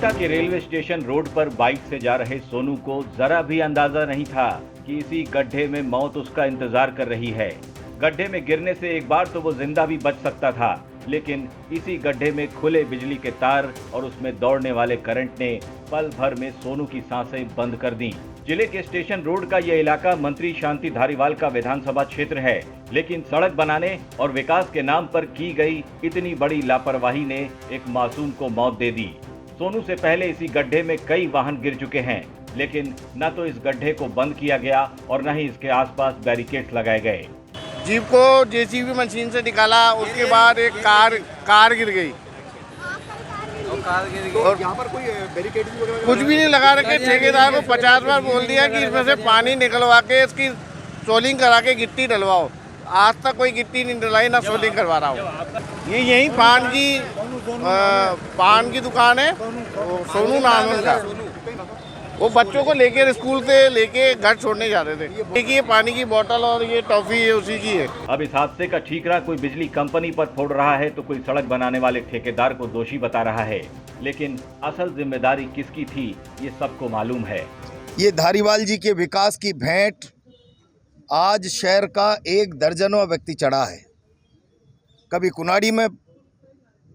कोटा के railway station road पर bike से जा रहे सोनू को जरा भी अंदाजा नहीं था कि इसी गड्ढे में मौत उसका इंतजार कर रही है। गड्ढे में गिरने से एक बार तो वो जिंदा भी बच सकता था, लेकिन इसी गड्ढे में खुले बिजली के तार और उसमें दौड़ने वाले करंट ने पल भर में सोनू की सांसें बंद कर दी। जिले के स्टेशन रोड का यह इलाका मंत्री शांति धारीवाल का विधानसभा क्षेत्र है, लेकिन सड़क बनाने और विकास के नाम पर की गई इतनी बड़ी लापरवाही ने एक मासूम को मौत दे दी। सोनू से पहले इसी गड्ढे में कई वाहन गिर चुके हैं, लेकिन न तो इस गड्ढे को बंद किया गया और न ही इसके आसपास बैरिकेड्स लगाए गए। जीप को जेसीबी मशीन से निकाला, उसके बाद एक कार गिर गई और यहाँ पर कोई बैरिकेड कुछ भी नहीं लगा रखे। ठेकेदार को 50 बार बोल दिया कि इसमें से पानी निकलवा के इसकी सोलिंग करा के गिट्टी डलवाओ। आज तक कोई गिट्टी नहीं डलाई, ना सोलिंग करवा रहा हूँ। ये यही पान की दुकान है, सोनू नाम है उसका। वो बच्चों को लेकर स्कूल से लेके घर छोड़ने जा रहे थे। देखिए पानी की बोतल और ये टॉफी है उसी की है। अब इस हादसे का ठीकरा कोई बिजली कंपनी पर फोड़ रहा है तो कोई सड़क बनाने वाले ठेकेदार को दोषी बता रहा है, लेकिन असल जिम्मेदारी किसकी थी ये सबको मालूम है। ये धारीवाल जी के विकास की भेंट आज शहर का 1 दर्जनों व्यक्ति चढ़ा है। कभी कुनाड़ी में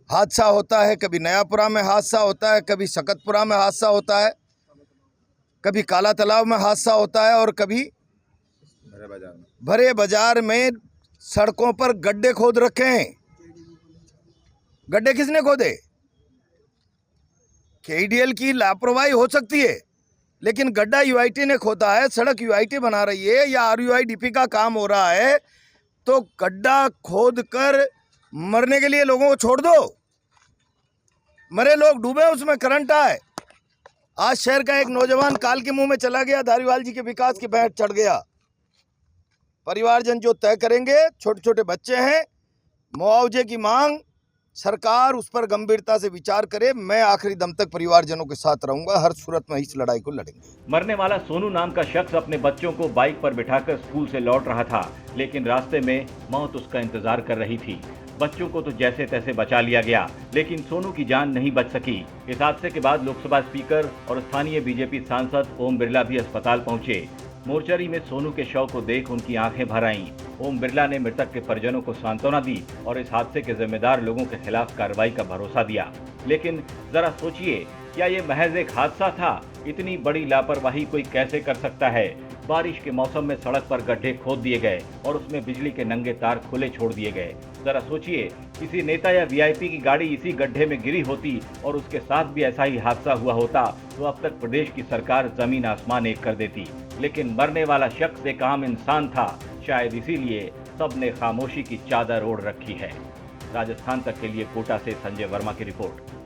हादसा होता है, कभी नयापुरा में हादसा होता है, कभी सकतपुरा में हादसा होता है, कभी काला तालाब में हादसा होता है और कभी भरे बाजार में सड़कों पर गड्ढे खोद रखे हैं। गड्ढे किसने खोदे? केडीएल की लापरवाही हो सकती है, लेकिन गड्ढा यूआईटी ने खोदा है, सड़क यूआईटी बना रही है या आरयूआईडीपी का काम हो रहा है, तो गड्ढा खोद कर मरने के लिए लोगों को छोड़ दो। मरे लोग डूबे, उसमें करंट आए। आज शहर का एक नौजवान काल के मुंह में चला गया, धारीवाल जी के विकास की भेंट चढ़ गया। परिवारजन जो तय करेंगे, छोटे छोटे बच्चे हैं, मुआवजे की मांग सरकार उस पर गंभीरता से विचार करे। मैं आखिरी दम तक परिवारजनों के साथ रहूंगा, हर सूरत में इस लड़ाई को लड़ेंगे। मरने वाला सोनू नाम का शख्स अपने बच्चों को बाइक पर बिठाकर स्कूल से लौट रहा था, लेकिन रास्ते में मौत उसका इंतजार कर रही थी। बच्चों को तो जैसे तैसे बचा लिया गया, लेकिन सोनू की जान नहीं बच सकी। इस हादसे के बाद लोकसभा स्पीकर और स्थानीय बीजेपी सांसद ओम बिरला भी अस्पताल पहुंचे। मोर्चरी में सोनू के शव को देख उनकी आंखें भर आईं। ओम बिरला ने मृतक के परिजनों को सांत्वना दी और इस हादसे के जिम्मेदार लोगों के खिलाफ कार्रवाई का भरोसा दिया। लेकिन जरा सोचिए, क्या ये महज एक हादसा था? इतनी बड़ी लापरवाही कोई कैसे कर सकता है? बारिश के मौसम में सड़क पर गड्ढे खोद दिए गए और उसमें बिजली के नंगे तार खुले छोड़ दिए गए। जरा सोचिए, किसी नेता या वीआईपी की गाड़ी इसी गड्ढे में गिरी होती और उसके साथ भी ऐसा ही हादसा हुआ होता तो अब तक प्रदेश की सरकार जमीन आसमान एक कर देती। लेकिन मरने वाला शख्स एक आम इंसान था, शायद इसीलिए सबने खामोशी की चादर ओढ़ रखी है। राजस्थान तक के लिए कोटा से संजय वर्मा की रिपोर्ट।